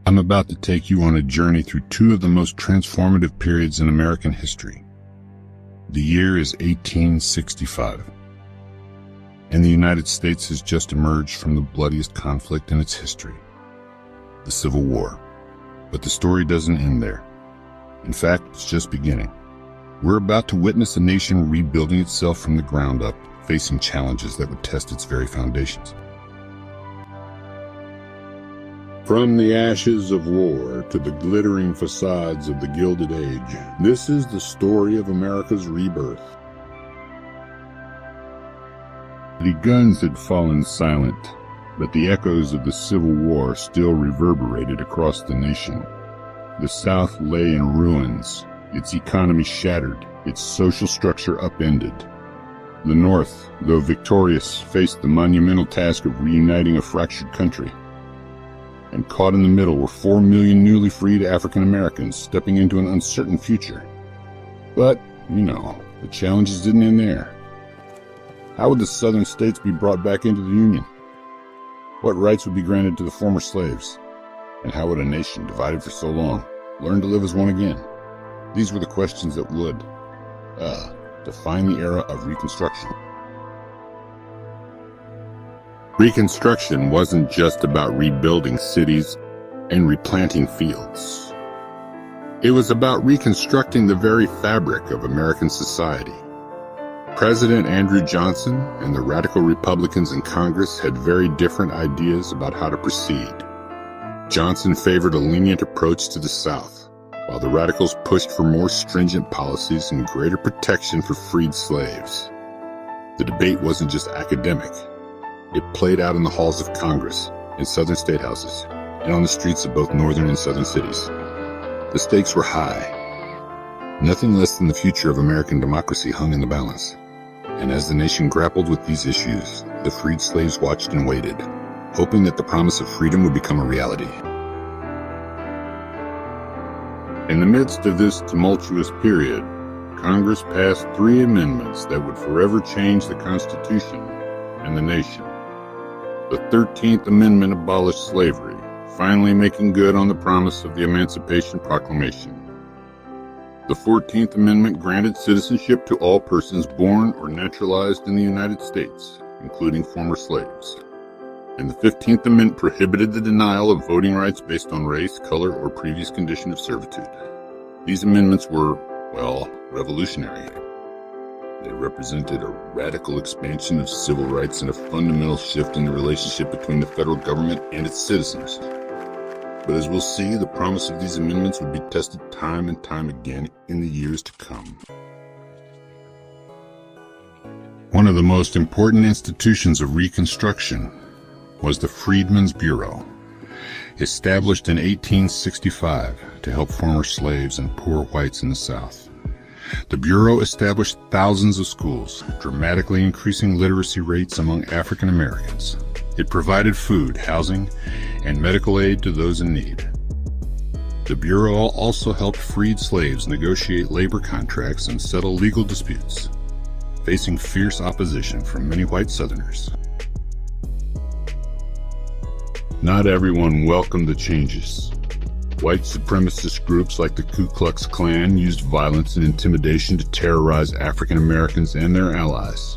I'm about to take you on a journey through two of the most transformative periods in American history. The year is 1865, and the United States has just emerged from the bloodiest conflict in its history, the Civil War. But the story doesn't end there. In fact, it's just beginning. We're about to witness a nation rebuilding itself from the ground up, facing challenges that would test its very foundations. From the ashes of war to the glittering facades of the Gilded Age, this is the story of America's rebirth. The guns had fallen silent, but the echoes of the Civil War still reverberated across the nation. The South lay in ruins, its economy shattered, its social structure upended. The North, though victorious, faced the monumental task of reuniting a fractured country. And caught in the middle were 4 million newly freed African Americans stepping into an uncertain future. But, the challenges didn't end there. How would the southern states be brought back into the Union? What rights would be granted to the former slaves? And how would a nation divided for so long learn to live as one again? These were the questions that would, define the era of Reconstruction. Reconstruction wasn't just about rebuilding cities and replanting fields. It was about reconstructing the very fabric of American society. President Andrew Johnson and the radical Republicans in Congress had very different ideas about how to proceed. Johnson favored a lenient approach to the South, while the radicals pushed for more stringent policies and greater protection for freed slaves. The debate wasn't just academic. It played out in the halls of Congress, in southern state houses, and on the streets of both northern and southern cities. The stakes were high. Nothing less than the future of American democracy hung in the balance. And as the nation grappled with these issues, the freed slaves watched and waited, hoping that the promise of freedom would become a reality. In the midst of this tumultuous period, Congress passed 3 amendments that would forever change the Constitution and the nation. The 13th Amendment abolished slavery, finally making good on the promise of the Emancipation Proclamation. The 14th Amendment granted citizenship to all persons born or naturalized in the United States, including former slaves. And the 15th Amendment prohibited the denial of voting rights based on race, color, or previous condition of servitude. These amendments were, revolutionary. They represented a radical expansion of civil rights and a fundamental shift in the relationship between the federal government and its citizens. But as we'll see, the promise of these amendments would be tested time and time again in the years to come. One of the most important institutions of Reconstruction was the Freedmen's Bureau, established in 1865 to help former slaves and poor whites in the South. The Bureau established thousands of schools, dramatically increasing literacy rates among African Americans. It provided food, housing, and medical aid to those in need. The Bureau also helped freed slaves negotiate labor contracts and settle legal disputes, facing fierce opposition from many white Southerners. Not everyone welcomed the changes. White supremacist groups like the Ku Klux Klan used violence and intimidation to terrorize African Americans and their allies.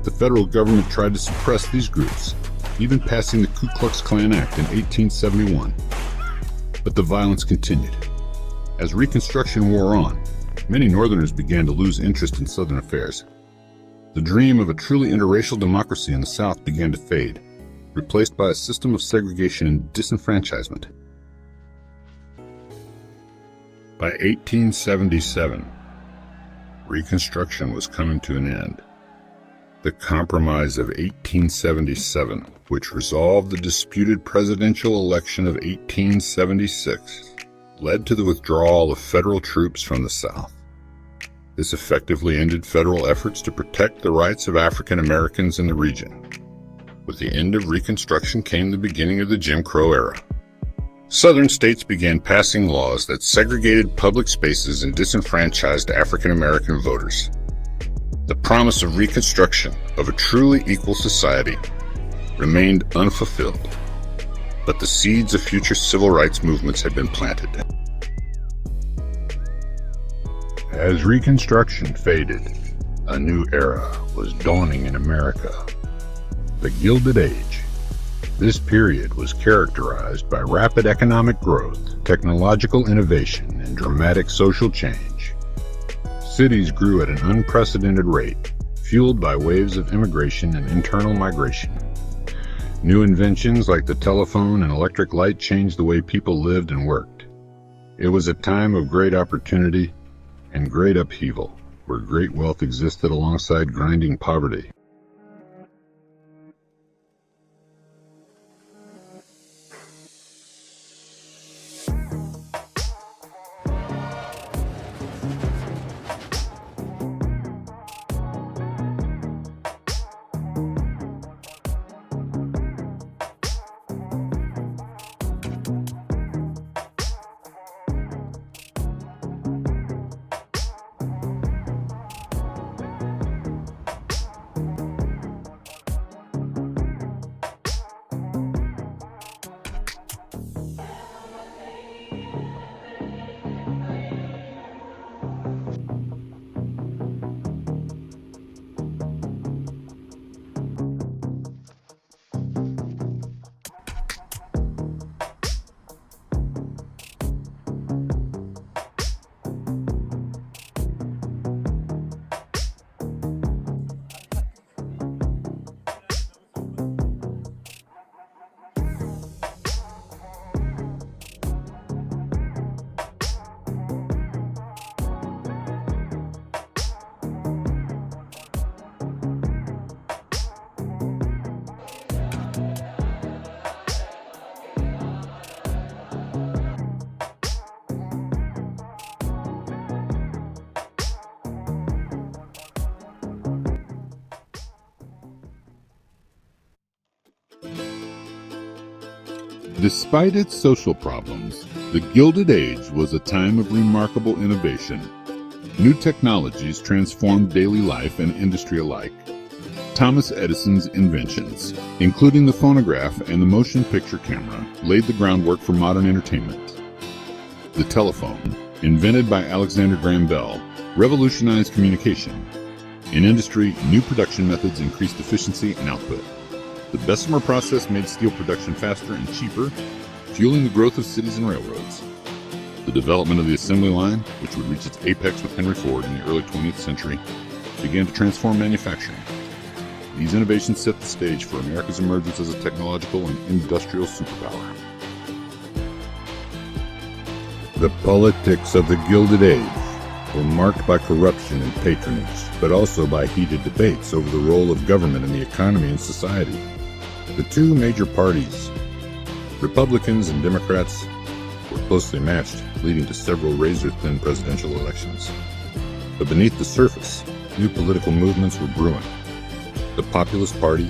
The federal government tried to suppress these groups, even passing the Ku Klux Klan Act in 1871. But the violence continued. As Reconstruction wore on, many Northerners began to lose interest in Southern affairs. The dream of a truly interracial democracy in the South began to fade, replaced by a system of segregation and disenfranchisement. By 1877, Reconstruction was coming to an end. The Compromise of 1877, which resolved the disputed presidential election of 1876, led to the withdrawal of federal troops from the South. This effectively ended federal efforts to protect the rights of African Americans in the region. With the end of Reconstruction came the beginning of the Jim Crow era. Southern states began passing laws that segregated public spaces and disenfranchised African American voters. The promise of Reconstruction, of a truly equal society, remained unfulfilled. but the seeds of future civil rights movements had been planted. As Reconstruction faded, a new era was dawning in America, the Gilded Age. This period was characterized by rapid economic growth, technological innovation, and dramatic social change. Cities grew at an unprecedented rate, fueled by waves of immigration and internal migration. New inventions like the telephone and electric light changed the way people lived and worked. It was a time of great opportunity and great upheaval, where great wealth existed alongside grinding poverty. Despite its social problems, the Gilded Age was a time of remarkable innovation. New technologies transformed daily life and industry alike. Thomas Edison's inventions, including the phonograph and the motion picture camera, laid the groundwork for modern entertainment. The telephone, invented by Alexander Graham Bell, revolutionized communication. In industry, new production methods increased efficiency and output. The Bessemer process made steel production faster and cheaper, fueling the growth of cities and railroads. The development of the assembly line, which would reach its apex with Henry Ford in the early 20th century, began to transform manufacturing. These innovations set the stage for America's emergence as a technological and industrial superpower. The politics of the Gilded Age were marked by corruption and patronage, but also by heated debates over the role of government in the economy and society. The two major parties, Republicans and Democrats, were closely matched, leading to several razor-thin presidential elections. But beneath the surface, new political movements were brewing. The Populist Party,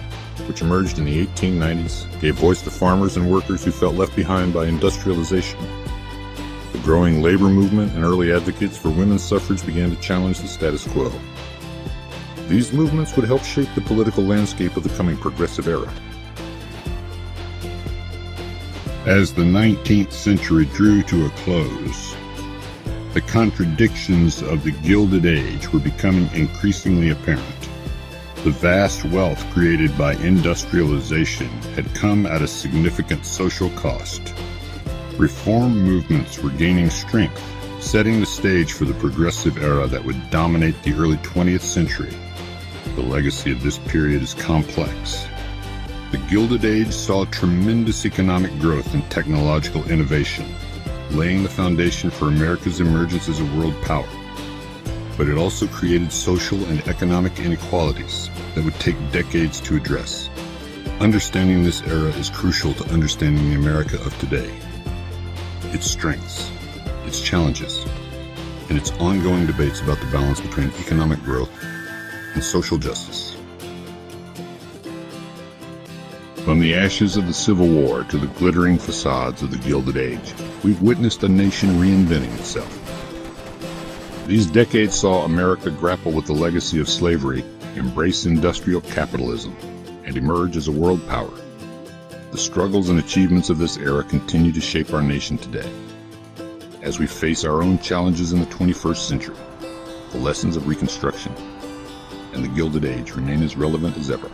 which emerged in the 1890s, gave voice to farmers and workers who felt left behind by industrialization. The growing labor movement and early advocates for women's suffrage began to challenge the status quo. These movements would help shape the political landscape of the coming progressive era. As the 19th century drew to a close, the contradictions of the Gilded Age were becoming increasingly apparent. The vast wealth created by industrialization had come at a significant social cost. Reform movements were gaining strength, setting the stage for the progressive era that would dominate the early 20th century. The legacy of this period is complex. The Gilded Age saw tremendous economic growth and technological innovation, laying the foundation for America's emergence as a world power. But it also created social and economic inequalities that would take decades to address. Understanding this era is crucial to understanding the America of today, its strengths, its challenges, and its ongoing debates about the balance between economic growth and social justice. From the ashes of the Civil War to the glittering facades of the Gilded Age, we've witnessed a nation reinventing itself. These decades saw America grapple with the legacy of slavery, embrace industrial capitalism, and emerge as a world power. The struggles and achievements of this era continue to shape our nation today. As we face our own challenges in the 21st century, the lessons of Reconstruction and the Gilded Age remain as relevant as ever.